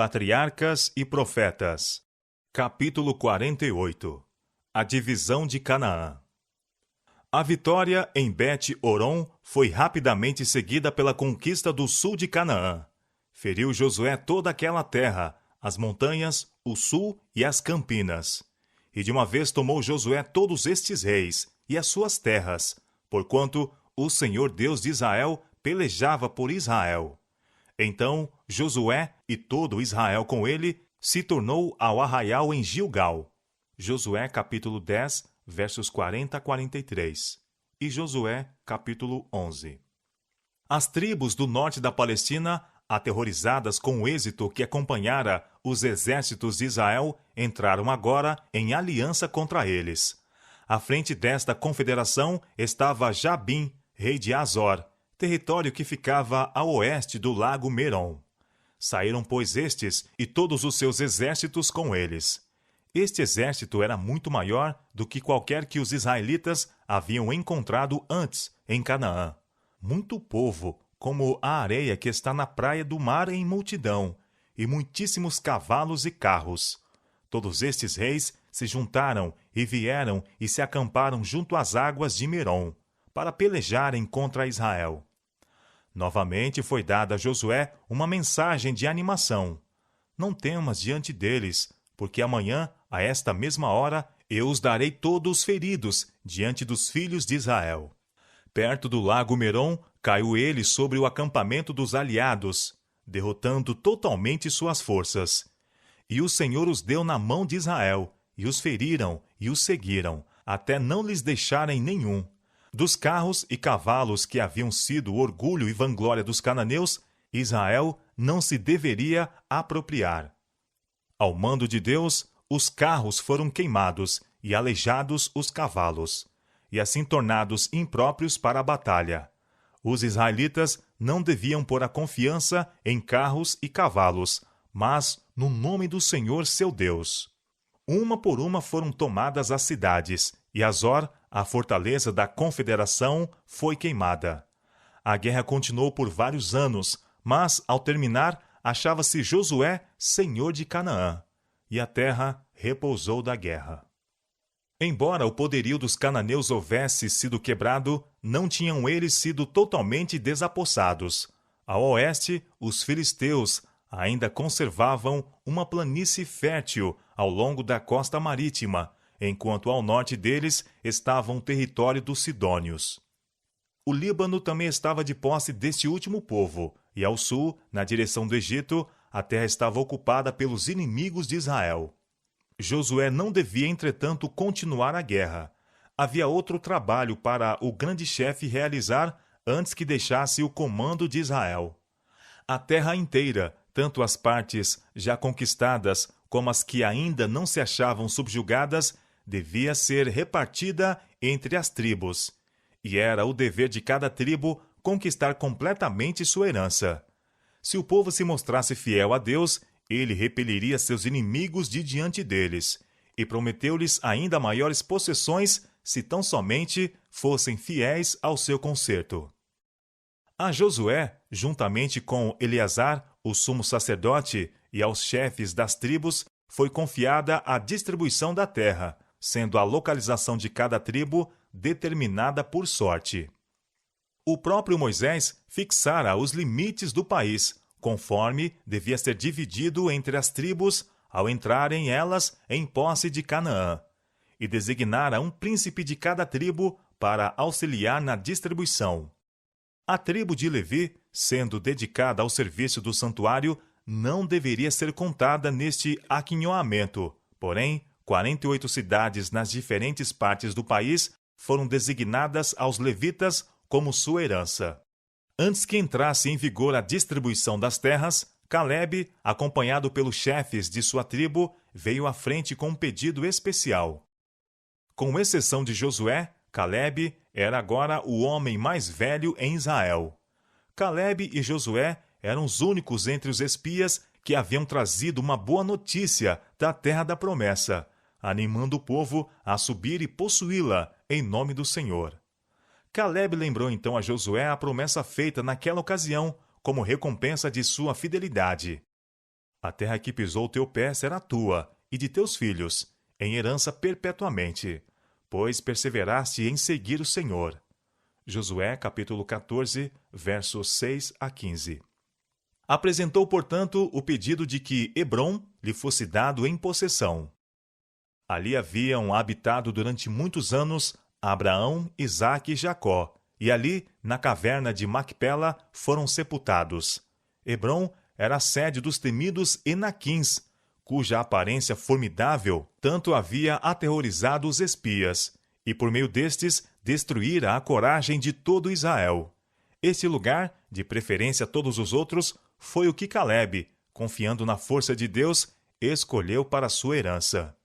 Patriarcas e Profetas. Capítulo 48. A divisão de Canaã. A vitória em Bet-Horon foi rapidamente seguida pela conquista do sul de Canaã. Feriu Josué toda aquela terra, as montanhas, o sul e as campinas. E de uma vez tomou Josué todos estes reis e as suas terras, porquanto o Senhor Deus de Israel pelejava por Israel. Então Josué e todo Israel com ele se tornou ao arraial em Gilgal. Josué capítulo 10, versos 40 a 43. E Josué capítulo 11. As tribos do norte da Palestina, aterrorizadas com o êxito que acompanhara os exércitos de Israel, entraram agora em aliança contra eles. À frente desta confederação estava Jabim, rei de Azor, território que ficava a oeste do lago Merom. Saíram, pois, estes e todos os seus exércitos com eles. Este exército era muito maior do que qualquer que os israelitas haviam encontrado antes em Canaã. Muito povo, como a areia que está na praia do mar em multidão, e muitíssimos cavalos e carros. Todos estes reis se juntaram e vieram e se acamparam junto às águas de Merom, para pelejarem contra Israel. Novamente foi dada a Josué uma mensagem de animação. Não temas diante deles, porque amanhã, a esta mesma hora, eu os darei todos feridos diante dos filhos de Israel. Perto do lago Merom, caiu ele sobre o acampamento dos aliados, derrotando totalmente suas forças. E o Senhor os deu na mão de Israel, e os feriram e os seguiram, até não lhes deixarem nenhum. Dos carros e cavalos que haviam sido o orgulho e vanglória dos cananeus, Israel não se deveria apropriar. Ao mando de Deus, os carros foram queimados e aleijados os cavalos, e assim tornados impróprios para a batalha. Os israelitas não deviam pôr a confiança em carros e cavalos, mas no nome do Senhor seu Deus. Uma por uma foram tomadas as cidades, e Azor, a fortaleza da confederação, foi queimada. A guerra continuou por vários anos, mas, ao terminar, achava-se Josué senhor de Canaã, e a terra repousou da guerra. Embora o poderio dos cananeus houvesse sido quebrado, não tinham eles sido totalmente desapossados. Ao oeste, os filisteus ainda conservavam uma planície fértil ao longo da costa marítima, enquanto ao norte deles estava um território dos sidônios. O Líbano também estava de posse deste último povo, e ao sul, na direção do Egito, a terra estava ocupada pelos inimigos de Israel. Josué não devia, entretanto, continuar a guerra. Havia outro trabalho para o grande chefe realizar antes que deixasse o comando de Israel. A terra inteira, tanto as partes já conquistadas como as que ainda não se achavam subjugadas, devia ser repartida entre as tribos, e era o dever de cada tribo conquistar completamente sua herança. Se o povo se mostrasse fiel a Deus, ele repeliria seus inimigos de diante deles, e prometeu-lhes ainda maiores possessões se tão somente fossem fiéis ao seu concerto. A Josué, juntamente com Eleazar, o sumo sacerdote, e aos chefes das tribos, foi confiada a distribuição da terra, sendo a localização de cada tribo determinada por sorte. O próprio Moisés fixara os limites do país, conforme devia ser dividido entre as tribos ao entrarem elas em posse de Canaã, e designara um príncipe de cada tribo para auxiliar na distribuição. A tribo de Levi, sendo dedicada ao serviço do santuário, não deveria ser contada neste aquinhoamento, porém, 48 cidades nas diferentes partes do país foram designadas aos levitas como sua herança. Antes que entrasse em vigor a distribuição das terras, Calebe, acompanhado pelos chefes de sua tribo, veio à frente com um pedido especial. Com exceção de Josué, Calebe era agora o homem mais velho em Israel. Calebe e Josué eram os únicos entre os espias que haviam trazido uma boa notícia da terra da promessa, animando o povo a subir e possuí-la em nome do Senhor. Calebe lembrou então a Josué a promessa feita naquela ocasião, como recompensa de sua fidelidade. A terra que pisou teu pé será tua, e de teus filhos, em herança perpetuamente, pois perseveraste em seguir o Senhor. Josué, capítulo 14, versos 6 a 15. Apresentou, portanto, o pedido de que Hebrom lhe fosse dado em possessão. Ali haviam habitado durante muitos anos Abraão, Isaque e Jacó, e ali, na caverna de Macpela, foram sepultados. Hebrom era a sede dos temidos Enaquins, cuja aparência formidável tanto havia aterrorizado os espias, e por meio destes destruíra a coragem de todo Israel. Este lugar, de preferência a todos os outros, foi o que Calebe, confiando na força de Deus, escolheu para sua herança.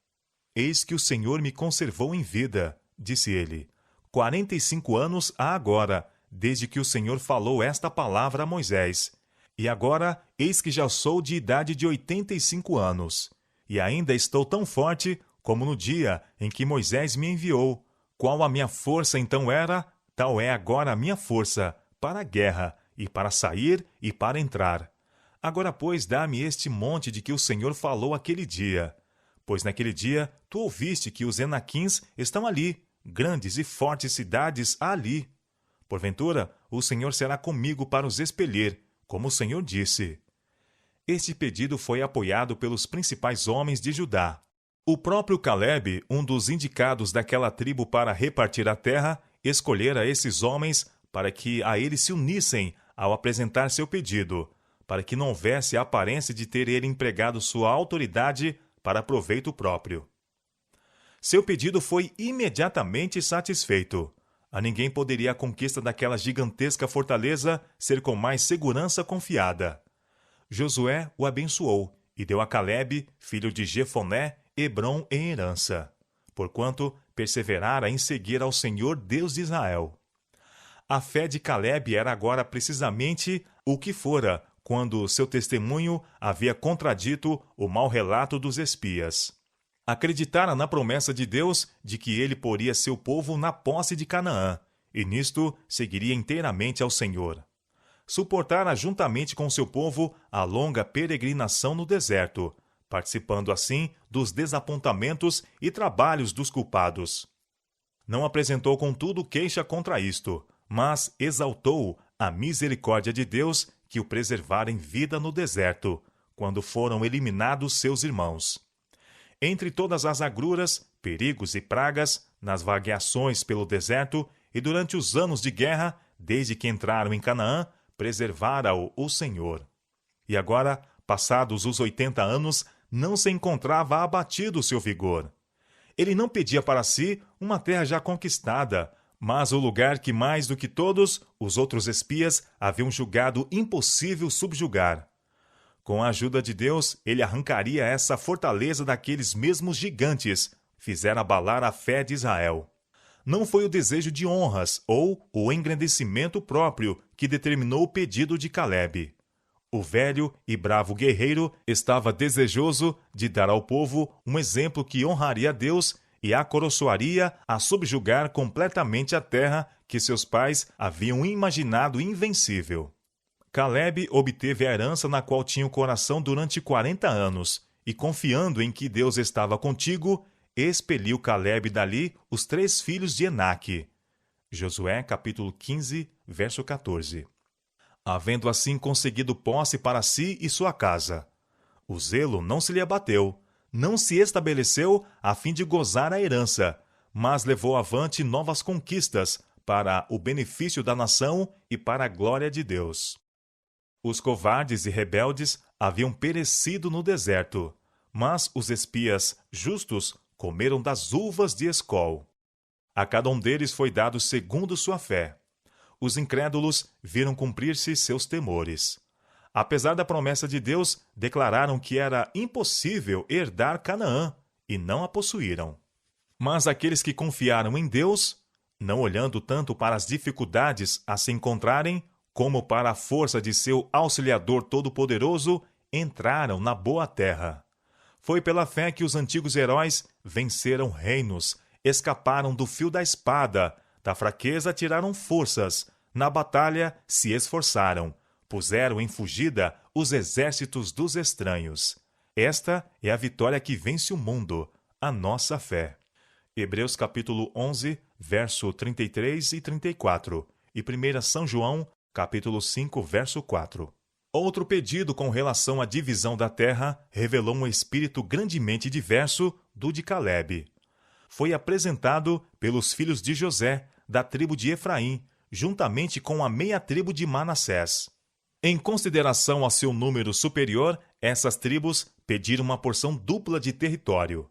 Eis que o Senhor me conservou em vida, disse ele, 45 anos há agora, desde que o Senhor falou esta palavra a Moisés. E agora, eis que já sou de idade de 85 anos, e ainda estou tão forte como no dia em que Moisés me enviou. Qual a minha força então era, tal é agora a minha força, para a guerra, e para sair e para entrar. Agora, pois, dá-me este monte de que o Senhor falou aquele dia. Pois naquele dia tu ouviste que os Enaquins estão ali, grandes e fortes cidades há ali. Porventura, o Senhor será comigo para os expelir, como o Senhor disse. Este pedido foi apoiado pelos principais homens de Judá. O próprio Calebe, um dos indicados daquela tribo para repartir a terra, escolhera esses homens para que a ele se unissem ao apresentar seu pedido, para que não houvesse a aparência de ter ele empregado sua autoridade para proveito próprio. Seu pedido foi imediatamente satisfeito. A ninguém poderia a conquista daquela gigantesca fortaleza ser com mais segurança confiada. Josué o abençoou e deu a Calebe, filho de Jefoné, Hebrom em herança, porquanto perseverara em seguir ao Senhor Deus de Israel. A fé de Calebe era agora precisamente o que fora quando seu testemunho havia contradito o mau relato dos espias. Acreditara na promessa de Deus de que ele poria seu povo na posse de Canaã, e nisto seguiria inteiramente ao Senhor. Suportara juntamente com seu povo a longa peregrinação no deserto, participando assim dos desapontamentos e trabalhos dos culpados. Não apresentou, contudo, queixa contra isto, mas exaltou a misericórdia de Deus que o preservara em vida no deserto, quando foram eliminados seus irmãos. Entre todas as agruras, perigos e pragas, nas vagueações pelo deserto e durante os anos de guerra, desde que entraram em Canaã, preservara-o o Senhor. E agora, passados os 80 anos, não se encontrava abatido o seu vigor. Ele não pedia para si uma terra já conquistada, mas o lugar que mais do que todos os outros espias haviam julgado impossível subjugar. Com a ajuda de Deus, ele arrancaria essa fortaleza daqueles mesmos gigantes, fizera abalar a fé de Israel. Não foi o desejo de honras ou o engrandecimento próprio que determinou o pedido de Calebe. O velho e bravo guerreiro estava desejoso de dar ao povo um exemplo que honraria a Deus e acoroçoaria a subjugar completamente a terra que seus pais haviam imaginado invencível. Calebe obteve a herança na qual tinha o coração durante 40 anos, e confiando em que Deus estava contigo, expeliu Calebe dali os 3 filhos de Enaque. Josué, capítulo 15, verso 14. Havendo assim conseguido posse para si e sua casa, o zelo não se lhe abateu, não se estabeleceu a fim de gozar a herança, mas levou avante novas conquistas para o benefício da nação e para a glória de Deus. Os covardes e rebeldes haviam perecido no deserto, mas os espias justos comeram das uvas de Escol. A cada um deles foi dado segundo sua fé. Os incrédulos viram cumprir-se seus temores. Apesar da promessa de Deus, declararam que era impossível herdar Canaã, e não a possuíram. Mas aqueles que confiaram em Deus, não olhando tanto para as dificuldades a se encontrarem, como para a força de seu auxiliador todo-poderoso, entraram na boa terra. Foi pela fé que os antigos heróis venceram reinos, escaparam do fio da espada, da fraqueza tiraram forças, na batalha se esforçaram, puseram em fugida os exércitos dos estranhos. Esta é a vitória que vence o mundo, a nossa fé. Hebreus capítulo 11, verso 33 e 34, e 1 São João, capítulo 5, verso 4. Outro pedido com relação à divisão da terra revelou um espírito grandemente diverso do de Calebe. Foi apresentado pelos filhos de José, da tribo de Efraim, juntamente com a meia tribo de Manassés. Em consideração ao seu número superior, essas tribos pediram uma porção dupla de território.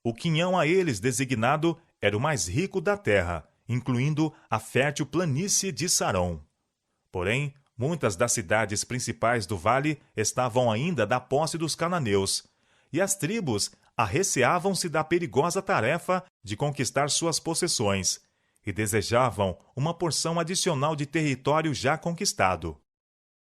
O quinhão a eles designado era o mais rico da terra, incluindo a fértil planície de Sarón. Porém, muitas das cidades principais do vale estavam ainda da posse dos cananeus, e as tribos arreceavam-se da perigosa tarefa de conquistar suas possessões, e desejavam uma porção adicional de território já conquistado.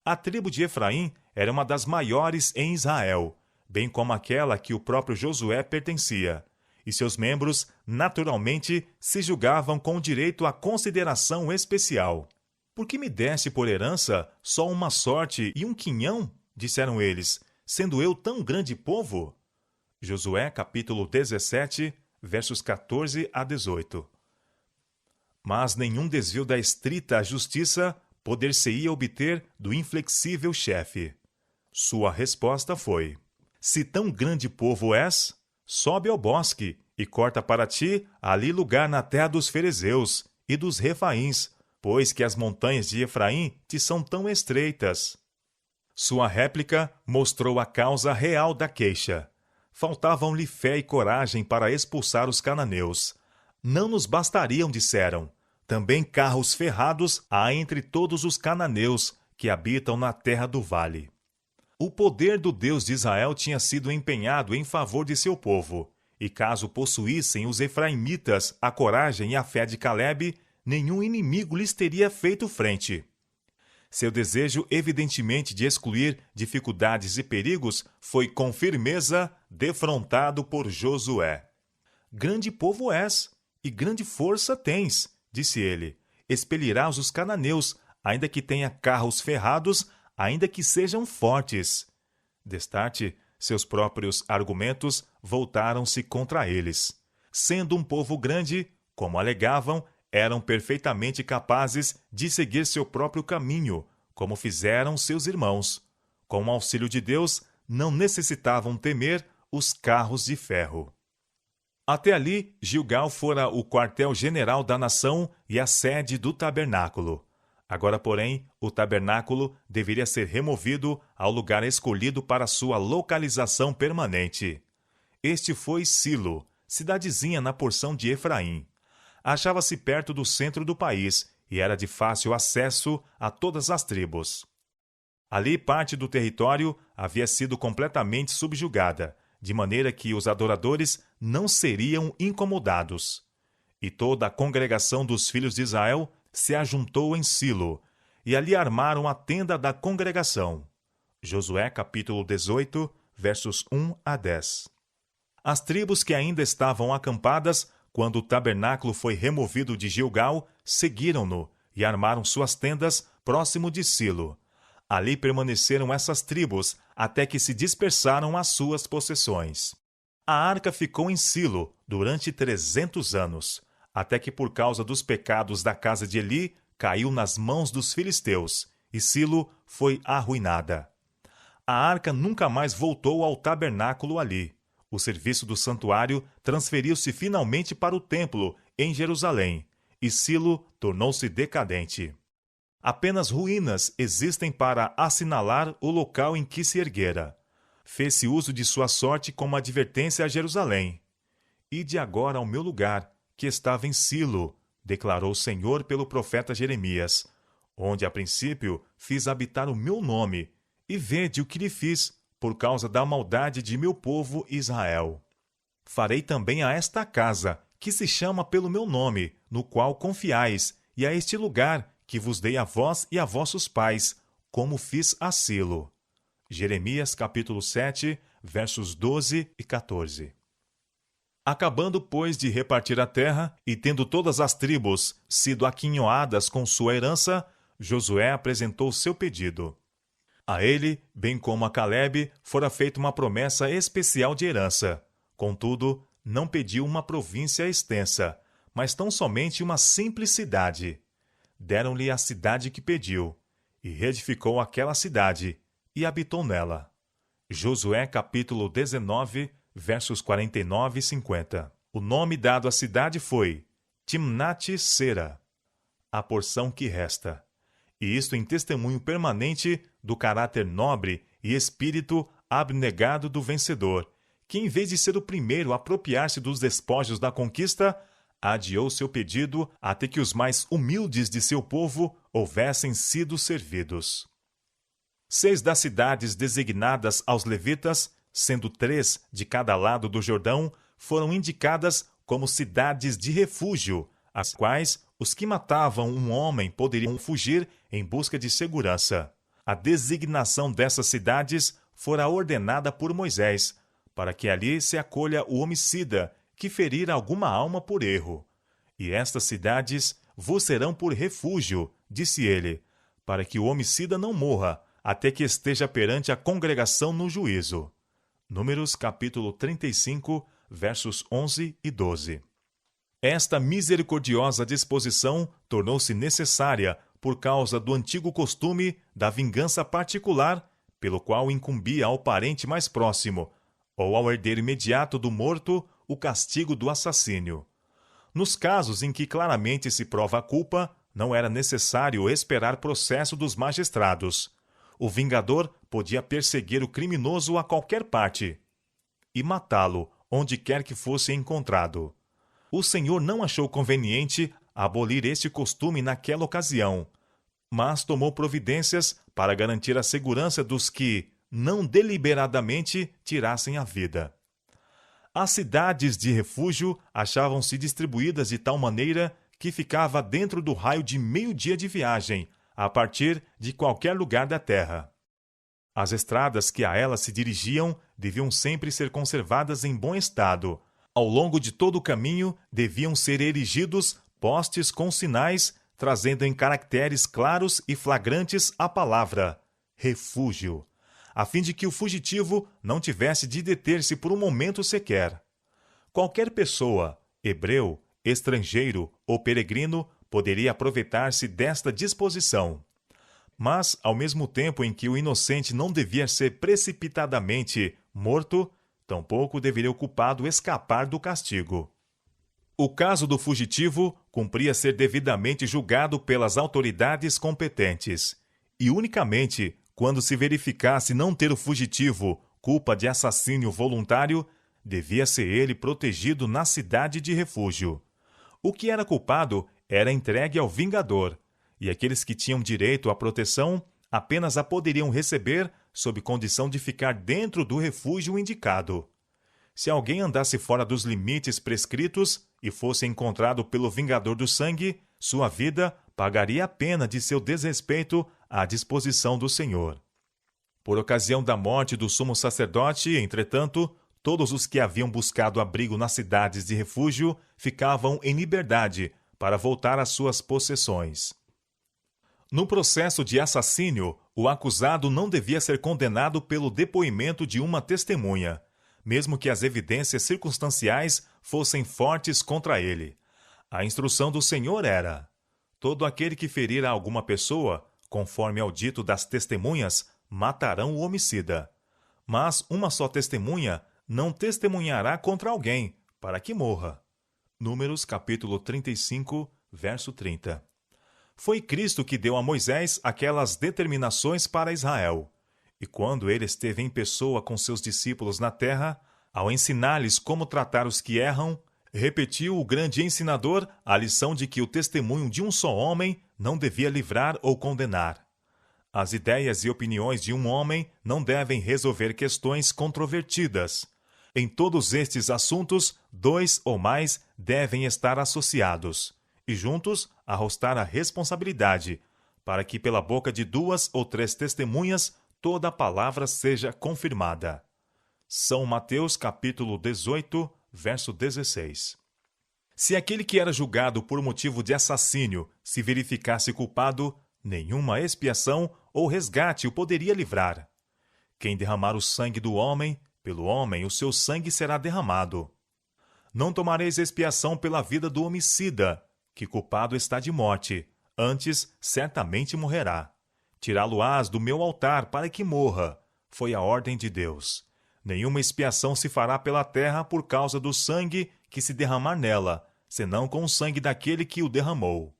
A tribo de Efraim era uma das maiores em Israel, bem como aquela que o próprio Josué pertencia, e seus membros, naturalmente, se julgavam com direito à consideração especial. Por que me deste por herança só uma sorte e um quinhão? Disseram eles, sendo eu tão grande povo? Josué, capítulo 17, versos 14 a 18. Mas nenhum desvio da estrita justiça poder-se-ia obter do inflexível chefe. Sua resposta foi: se tão grande povo és, sobe ao bosque e corta para ti ali lugar na terra dos ferezeus e dos refaíns, pois que as montanhas de Efraim te são tão estreitas. Sua réplica mostrou a causa real da queixa. Faltavam-lhe fé e coragem para expulsar os cananeus. Não nos bastariam, disseram, também carros ferrados há entre todos os cananeus que habitam na terra do vale. O poder do Deus de Israel tinha sido empenhado em favor de seu povo, e caso possuíssem os efraimitas a coragem e a fé de Calebe, nenhum inimigo lhes teria feito frente. Seu desejo, evidentemente, de excluir dificuldades e perigos foi com firmeza defrontado por Josué. Grande povo és, e grande força tens, disse ele. Expelirás os cananeus, ainda que tenha carros ferrados, ainda que sejam fortes. Destarte, seus próprios argumentos voltaram-se contra eles. Sendo um povo grande, como alegavam, eram perfeitamente capazes de seguir seu próprio caminho, como fizeram seus irmãos. Com o auxílio de Deus, não necessitavam temer os carros de ferro. Até ali, Gilgal fora o quartel-general da nação e a sede do tabernáculo. Agora, porém, o tabernáculo deveria ser removido ao lugar escolhido para sua localização permanente. Este foi Silo, cidadezinha na porção de Efraim. Achava-se perto do centro do país e era de fácil acesso a todas as tribos. Ali, parte do território havia sido completamente subjugada, de maneira que os adoradores não seriam incomodados. E toda a congregação dos filhos de Israel se ajuntou em Silo, e ali armaram a tenda da congregação. Josué capítulo 18, versos 1 a 10. As tribos que ainda estavam acampadas, quando o tabernáculo foi removido de Gilgal, seguiram-no e armaram suas tendas próximo de Silo. Ali permaneceram essas tribos, até que se dispersaram as suas possessões. A arca ficou em Silo durante 300 anos, até que por causa dos pecados da casa de Eli, caiu nas mãos dos filisteus, e Silo foi arruinada. A arca nunca mais voltou ao tabernáculo ali. O serviço do santuário transferiu-se finalmente para o templo, em Jerusalém, e Silo tornou-se decadente. Apenas ruínas existem para assinalar o local em que se erguera. Fez-se uso de sua sorte como advertência a Jerusalém. Ide agora ao meu lugar, que estava em Silo, declarou o Senhor pelo profeta Jeremias, onde a princípio fiz habitar o meu nome, e vede o que lhe fiz, por causa da maldade de meu povo Israel. Farei também a esta casa, que se chama pelo meu nome, no qual confiais, e a este lugar, que vos dei a vós e a vossos pais, como fiz a Silo. Jeremias capítulo 7, versos 12 e 14. Acabando, pois, de repartir a terra, e tendo todas as tribos sido aquinhoadas com sua herança, Josué apresentou seu pedido. A ele, bem como a Calebe, fora feita uma promessa especial de herança. Contudo, não pediu uma província extensa, mas tão somente uma simples cidade. Deram-lhe a cidade que pediu, e reedificou aquela cidade, e habitou nela. Josué capítulo 19, versos 49 e 50. O nome dado à cidade foi Timnat-Sera, a porção que resta. E isto em testemunho permanente do caráter nobre e espírito abnegado do vencedor, que em vez de ser o primeiro a apropriar-se dos despojos da conquista, adiou seu pedido até que os mais humildes de seu povo houvessem sido servidos. 6 das cidades designadas aos levitas, sendo 3 de cada lado do Jordão, foram indicadas como cidades de refúgio, as quais os que matavam um homem poderiam fugir em busca de segurança. A designação dessas cidades fora ordenada por Moisés, para que ali se acolha o homicida que ferir alguma alma por erro. E estas cidades vos serão por refúgio, disse ele, para que o homicida não morra, até que esteja perante a congregação no juízo. Números capítulo 35, versos 11 e 12. Esta misericordiosa disposição tornou-se necessária por causa do antigo costume da vingança particular, pelo qual incumbia ao parente mais próximo, ou ao herdeiro imediato do morto, o castigo do assassínio. Nos casos em que claramente se prova a culpa, não era necessário esperar processo dos magistrados. O vingador podia perseguir o criminoso a qualquer parte e matá-lo onde quer que fosse encontrado. O Senhor não achou conveniente abolir este costume naquela ocasião, mas tomou providências para garantir a segurança dos que, não deliberadamente, tirassem a vida. As cidades de refúgio achavam-se distribuídas de tal maneira que ficava dentro do raio de meio-dia de viagem, a partir de qualquer lugar da terra. As estradas que a elas se dirigiam deviam sempre ser conservadas em bom estado. Ao longo de todo o caminho deviam ser erigidos postes com sinais, trazendo em caracteres claros e flagrantes a palavra refúgio, a fim de que o fugitivo não tivesse de deter-se por um momento sequer. Qualquer pessoa, hebreu, estrangeiro ou peregrino, poderia aproveitar-se desta disposição. Mas, ao mesmo tempo em que o inocente não devia ser precipitadamente morto, tampouco deveria o culpado escapar do castigo. O caso do fugitivo cumpria ser devidamente julgado pelas autoridades competentes, e unicamente quando se verificasse não ter o fugitivo culpa de assassínio voluntário, devia ser ele protegido na cidade de refúgio. O que era culpado era entregue ao vingador, e aqueles que tinham direito à proteção apenas a poderiam receber sob condição de ficar dentro do refúgio indicado. Se alguém andasse fora dos limites prescritos e fosse encontrado pelo vingador do sangue, sua vida pagaria a pena de seu desrespeito à disposição do Senhor. Por ocasião da morte do sumo sacerdote, entretanto, todos os que haviam buscado abrigo nas cidades de refúgio ficavam em liberdade para voltar às suas possessões. No processo de assassínio, o acusado não devia ser condenado pelo depoimento de uma testemunha, mesmo que as evidências circunstanciais fossem fortes contra ele. A instrução do Senhor era: todo aquele que ferir a alguma pessoa, conforme ao dito das testemunhas, matarão o homicida. Mas uma só testemunha não testemunhará contra alguém, para que morra. Números capítulo 35, verso 30. Foi Cristo que deu a Moisés aquelas determinações para Israel. E quando ele esteve em pessoa com seus discípulos na terra, ao ensinar-lhes como tratar os que erram, repetiu o grande ensinador a lição de que o testemunho de um só homem não devia livrar ou condenar. As ideias e opiniões de um homem não devem resolver questões controvertidas. Em todos estes assuntos, 2 ou mais devem estar associados, e juntos arrostar a responsabilidade, para que pela boca de 2 ou 3 testemunhas toda a palavra seja confirmada. São Mateus capítulo 18, verso 16. Se aquele que era julgado por motivo de assassínio se verificasse culpado, Nenhuma expiação ou resgate o poderia livrar. Quem derramar o sangue do homem, pelo homem o seu sangue será derramado. Não tomareis expiação pela vida do homicida, que culpado está de morte, antes certamente morrerá. Tirá-lo-ás do meu altar para que morra, foi a ordem de Deus. Nenhuma expiação se fará pela terra por causa do sangue que se derramar nela, senão com o sangue daquele que o derramou.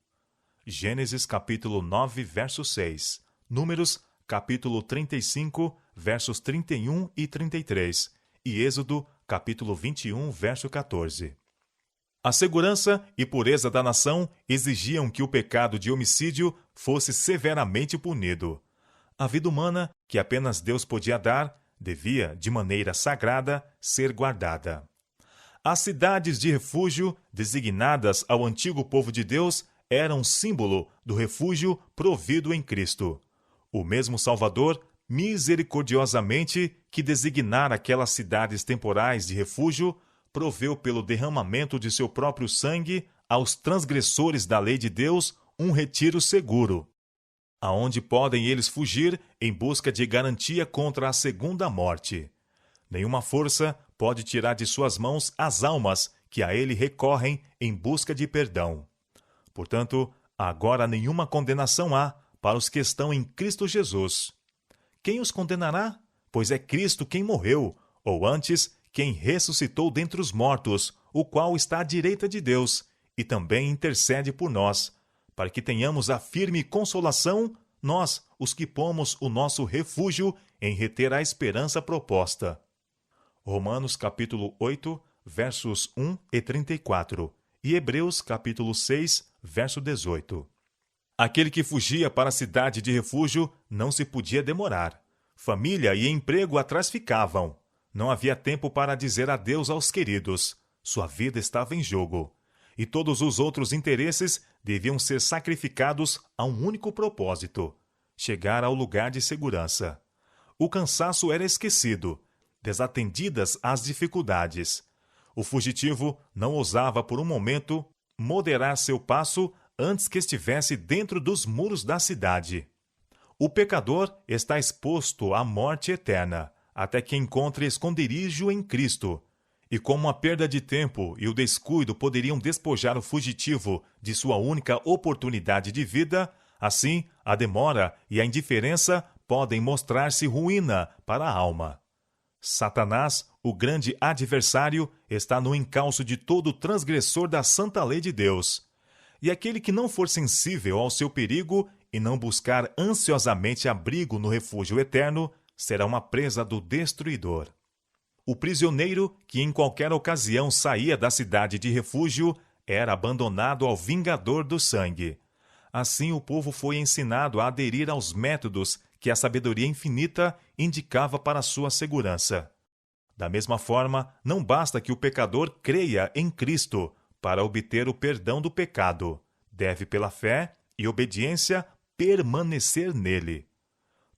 Gênesis capítulo 9, verso 6. Números capítulo 35, versos 31 e 33. E Êxodo capítulo 21, verso 14. A segurança e pureza da nação exigiam que o pecado de homicídio fosse severamente punido. A vida humana, que apenas Deus podia dar, devia, de maneira sagrada, ser guardada. As cidades de refúgio, designadas ao antigo povo de Deus, eram símbolo do refúgio provido em Cristo. O mesmo Salvador, misericordiosamente, que designara aquelas cidades temporais de refúgio, proveu pelo derramamento de seu próprio sangue aos transgressores da lei de Deus um retiro seguro, aonde podem eles fugir em busca de garantia contra a segunda morte. Nenhuma força pode tirar de suas mãos as almas que a ele recorrem em busca de perdão. Portanto, agora nenhuma condenação há para os que estão em Cristo Jesus. Quem os condenará? Pois é Cristo quem morreu, ou antes, quem ressuscitou dentre os mortos, o qual está à direita de Deus, e também intercede por nós, para que tenhamos a firme consolação, nós, os que pomos o nosso refúgio em reter a esperança proposta. Romanos capítulo 8, versos 1 e 34, e Hebreus capítulo 6, verso 18. Aquele que fugia para a cidade de refúgio não se podia demorar. Família e emprego atrás ficavam. Não havia tempo para dizer adeus aos queridos. Sua vida estava em jogo. E todos os outros interesses deviam ser sacrificados a um único propósito: chegar ao lugar de segurança. O cansaço era esquecido, desatendidas as dificuldades. O fugitivo não ousava por um momento moderar seu passo antes que estivesse dentro dos muros da cidade. O pecador está exposto à morte eterna, até que encontre esconderijo em Cristo. E como a perda de tempo e o descuido poderiam despojar o fugitivo de sua única oportunidade de vida, assim a demora e a indiferença podem mostrar-se ruína para a alma. Satanás, o grande adversário, está no encalço de todo transgressor da santa lei de Deus. E aquele que não for sensível ao seu perigo e não buscar ansiosamente abrigo no refúgio eterno, será uma presa do destruidor. O prisioneiro que em qualquer ocasião saía da cidade de refúgio era abandonado ao vingador do sangue. Assim o povo foi ensinado a aderir aos métodos que a sabedoria infinita indicava para sua segurança. Da mesma forma, não basta que o pecador creia em Cristo para obter o perdão do pecado. Deve, pela fé e obediência, permanecer nele.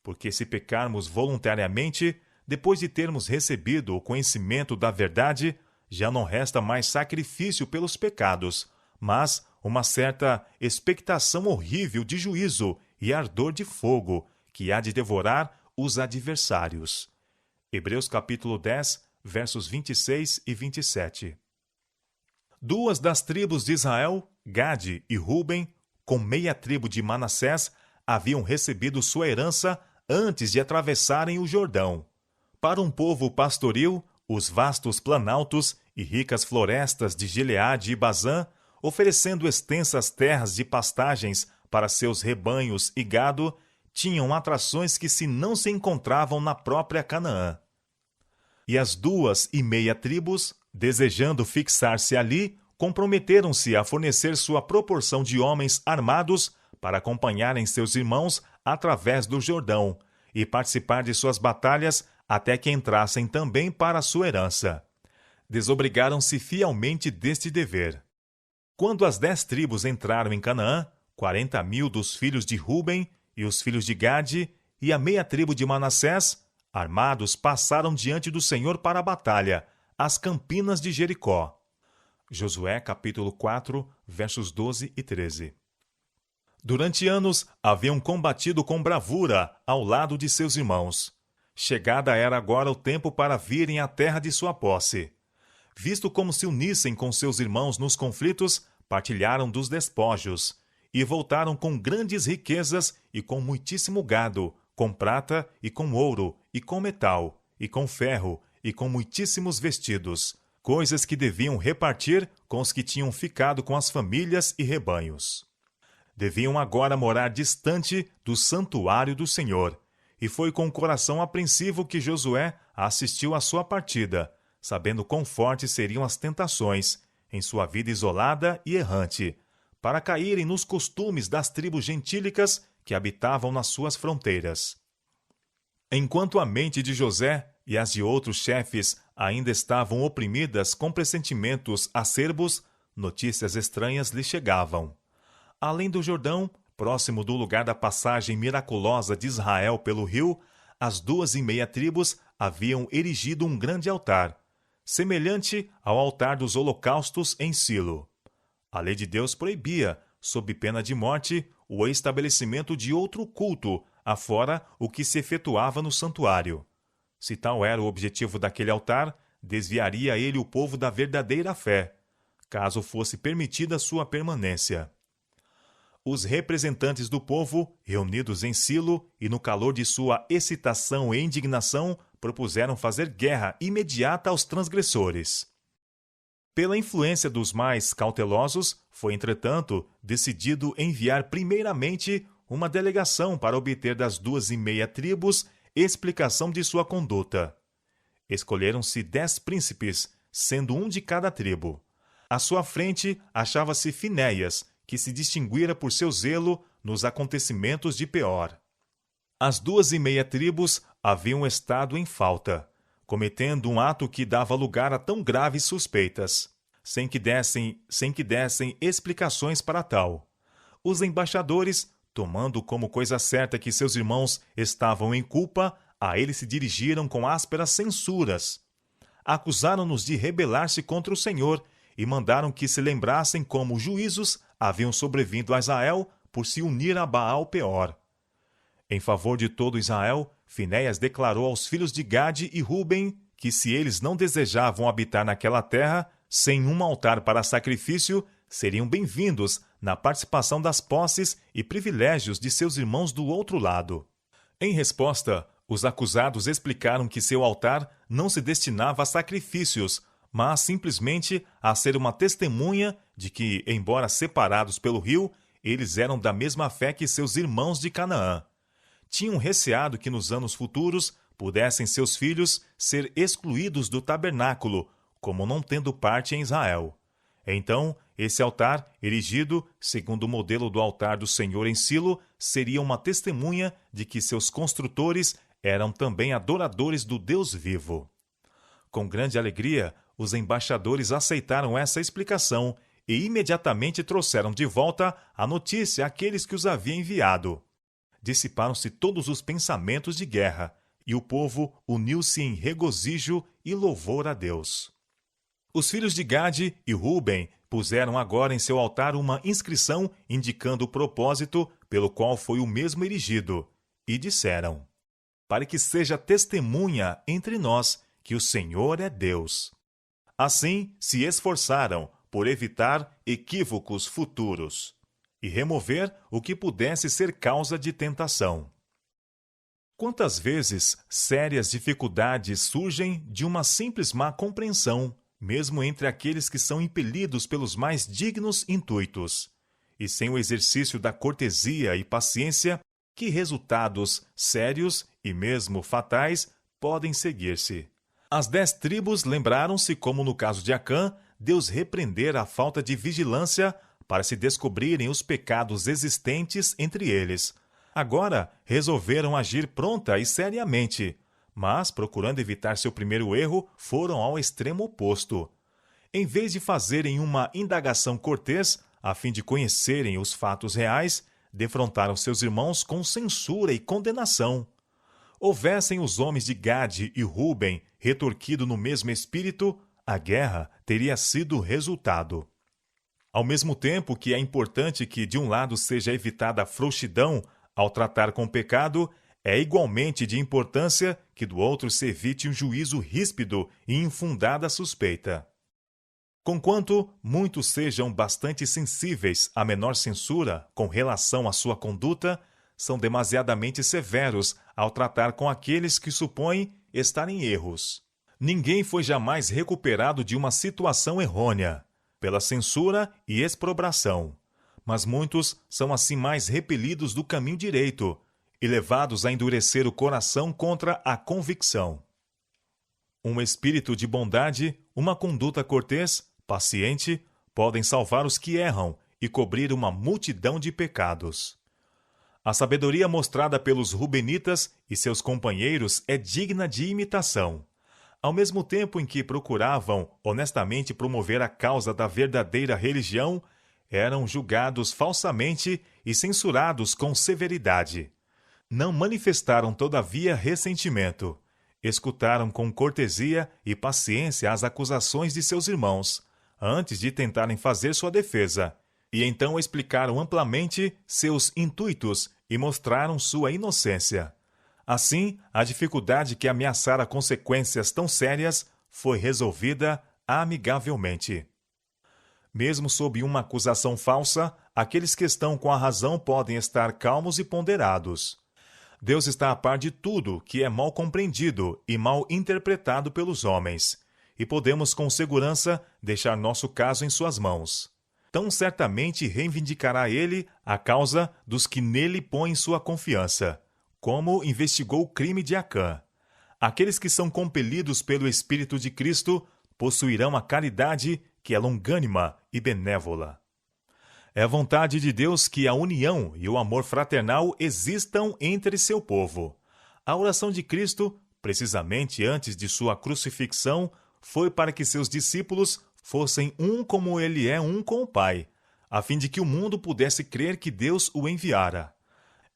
Porque se pecarmos voluntariamente, depois de termos recebido o conhecimento da verdade, já não resta mais sacrifício pelos pecados, mas uma certa expectação horrível de juízo e ardor de fogo, que há de devorar os adversários. Hebreus capítulo 10, versos 26 e 27. Duas das tribos de Israel, Gade e Ruben, com meia tribo de Manassés, haviam recebido sua herança antes de atravessarem o Jordão. Para um povo pastoril, os vastos planaltos e ricas florestas de Gileade e Bazã, oferecendo extensas terras de pastagens para seus rebanhos e gado, tinham atrações que não se encontravam na própria Canaã. E as 2,5 tribos, desejando fixar-se ali, comprometeram-se a fornecer sua proporção de homens armados para acompanharem seus irmãos através do Jordão e participar de suas batalhas até que entrassem também para a sua herança. Desobrigaram-se fielmente deste dever. Quando as 10 tribos entraram em Canaã, 40.000 dos filhos de Ruben e os filhos de Gade e a meia tribo de Manassés, armados, passaram diante do Senhor para a batalha, às campinas de Jericó. Josué capítulo 4, versos 12 e 13. Durante anos, haviam combatido com bravura ao lado de seus irmãos. Chegada era agora o tempo para virem à terra de sua posse. Visto como se unissem com seus irmãos nos conflitos, partilharam dos despojos, e voltaram com grandes riquezas e com muitíssimo gado, com prata e com ouro, e com metal, e com ferro, e com muitíssimos vestidos, coisas que deviam repartir com os que tinham ficado com as famílias e rebanhos. Deviam agora morar distante do santuário do Senhor, e foi com o coração apreensivo que Josué assistiu à sua partida, sabendo quão fortes seriam as tentações, em sua vida isolada e errante, para caírem nos costumes das tribos gentílicas que habitavam nas suas fronteiras. Enquanto a mente de José e as de outros chefes ainda estavam oprimidas com pressentimentos acerbos, notícias estranhas lhe chegavam. Além do Jordão, próximo do lugar da passagem miraculosa de Israel pelo rio, as 2,5 tribos haviam erigido um grande altar, semelhante ao altar dos holocaustos em Silo. A lei de Deus proibia, sob pena de morte, o estabelecimento de outro culto, afora o que se efetuava no santuário. Se tal era o objetivo daquele altar, desviaria ele o povo da verdadeira fé, caso fosse permitida sua permanência. Os representantes do povo, reunidos em Silo e no calor de sua excitação e indignação, propuseram fazer guerra imediata aos transgressores. Pela influência dos mais cautelosos, foi, entretanto, decidido enviar primeiramente uma delegação para obter das 2,5 tribos explicação de sua conduta. Escolheram-se 10 príncipes, sendo um de cada tribo. À sua frente achava-se Finéias, que se distinguira por seu zelo nos acontecimentos de Peor. As 2,5 tribos haviam estado em falta, cometendo um ato que dava lugar a tão graves suspeitas, sem que dessem explicações para tal. Os embaixadores, tomando como coisa certa que seus irmãos estavam em culpa, a eles se dirigiram com ásperas censuras. Acusaram-nos de rebelar-se contra o Senhor e mandaram que se lembrassem como juízos haviam sobrevindo a Israel por se unir a Baal Peor. Em favor de todo Israel, Finéias declarou aos filhos de Gade e Ruben que se eles não desejavam habitar naquela terra, sem um altar para sacrifício, seriam bem-vindos na participação das posses e privilégios de seus irmãos do outro lado. Em resposta, os acusados explicaram que seu altar não se destinava a sacrifícios, mas simplesmente a ser uma testemunha de que, embora separados pelo rio, eles eram da mesma fé que seus irmãos de Canaã. Tinham receado que nos anos futuros pudessem seus filhos ser excluídos do tabernáculo, como não tendo parte em Israel. Então, esse altar, erigido segundo o modelo do altar do Senhor em Silo, seria uma testemunha de que seus construtores eram também adoradores do Deus vivo. Com grande alegria, os embaixadores aceitaram essa explicação e imediatamente trouxeram de volta a notícia àqueles que os haviam enviado. Dissiparam-se todos os pensamentos de guerra, e o povo uniu-se em regozijo e louvor a Deus. Os filhos de Gade e Ruben puseram agora em seu altar uma inscrição indicando o propósito pelo qual foi o mesmo erigido, e disseram: para que seja testemunha entre nós que o Senhor é Deus. Assim se esforçaram por evitar equívocos futuros e remover o que pudesse ser causa de tentação. Quantas vezes sérias dificuldades surgem de uma simples má compreensão, mesmo entre aqueles que são impelidos pelos mais dignos intuitos, e sem o exercício da cortesia e paciência, que resultados sérios e mesmo fatais podem seguir-se. As 10 tribos lembraram-se como, no caso de Acã, Deus repreendera a falta de vigilância para se descobrirem os pecados existentes entre eles. Agora resolveram agir pronta e seriamente, mas, procurando evitar seu primeiro erro, foram ao extremo oposto. Em vez de fazerem uma indagação cortês, a fim de conhecerem os fatos reais, defrontaram seus irmãos com censura e condenação. Houvessem os homens de Gade e Ruben retorquido no mesmo espírito, a guerra teria sido o resultado. Ao mesmo tempo que é importante que de um lado seja evitada a frouxidão ao tratar com o pecado, é igualmente de importância que do outro se evite um juízo ríspido e infundada suspeita. Conquanto muitos sejam bastante sensíveis à menor censura com relação à sua conduta, são demasiadamente severos ao tratar com aqueles que supõem estar em erros. Ninguém foi jamais recuperado de uma situação errônea, pela censura e exprobração, mas muitos são assim mais repelidos do caminho direito e levados a endurecer o coração contra a convicção. Um espírito de bondade, uma conduta cortês, paciente, podem salvar os que erram e cobrir uma multidão de pecados. A sabedoria mostrada pelos Rubenitas e seus companheiros é digna de imitação. Ao mesmo tempo em que procuravam honestamente promover a causa da verdadeira religião, eram julgados falsamente e censurados com severidade. Não manifestaram, todavia, ressentimento. Escutaram com cortesia e paciência as acusações de seus irmãos, antes de tentarem fazer sua defesa, e então explicaram amplamente seus intuitos e mostraram sua inocência. Assim, a dificuldade que ameaçara consequências tão sérias foi resolvida amigavelmente. Mesmo sob uma acusação falsa, aqueles que estão com a razão podem estar calmos e ponderados. Deus está a par de tudo que é mal compreendido e mal interpretado pelos homens, e podemos com segurança deixar nosso caso em suas mãos. Tão certamente reivindicará ele a causa dos que nele põem sua confiança, como investigou o crime de Acã. Aqueles que são compelidos pelo Espírito de Cristo possuirão a caridade que é longânima e benévola. É a vontade de Deus que a união e o amor fraternal existam entre seu povo. A oração de Cristo, precisamente antes de sua crucifixão, foi para que seus discípulos fossem um como ele é um com o Pai, a fim de que o mundo pudesse crer que Deus o enviara.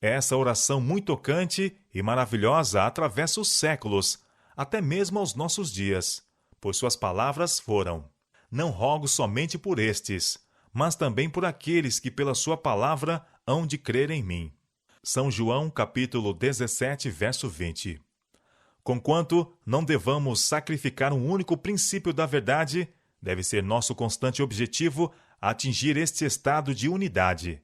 Essa oração muito tocante e maravilhosa atravessa os séculos, até mesmo aos nossos dias, pois suas palavras foram: não rogo somente por estes, mas também por aqueles que pela sua palavra hão de crer em mim. São João, capítulo 17, verso 20. Conquanto não devamos sacrificar um único princípio da verdade, deve ser nosso constante objetivo atingir este estado de unidade.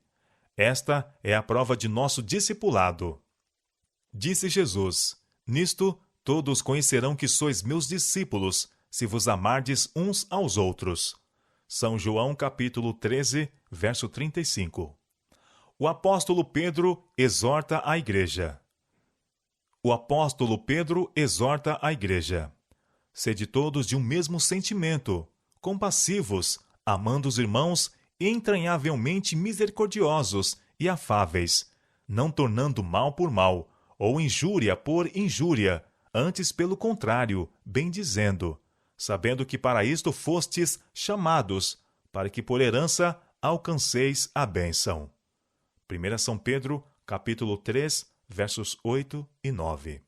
Esta é a prova de nosso discipulado. Disse Jesus: nisto todos conhecerão que sois meus discípulos, se vos amardes uns aos outros. São João, capítulo 13, verso 35. O apóstolo Pedro exorta a igreja. O apóstolo Pedro exorta a igreja: sede todos de um mesmo sentimento, compassivos, amando os irmãos, entranhavelmente misericordiosos e afáveis, não tornando mal por mal, ou injúria por injúria, antes pelo contrário, bendizendo, sabendo que para isto fostes chamados, para que por herança alcanceis a bênção. 1 São Pedro, capítulo 3, versos 8 e 9.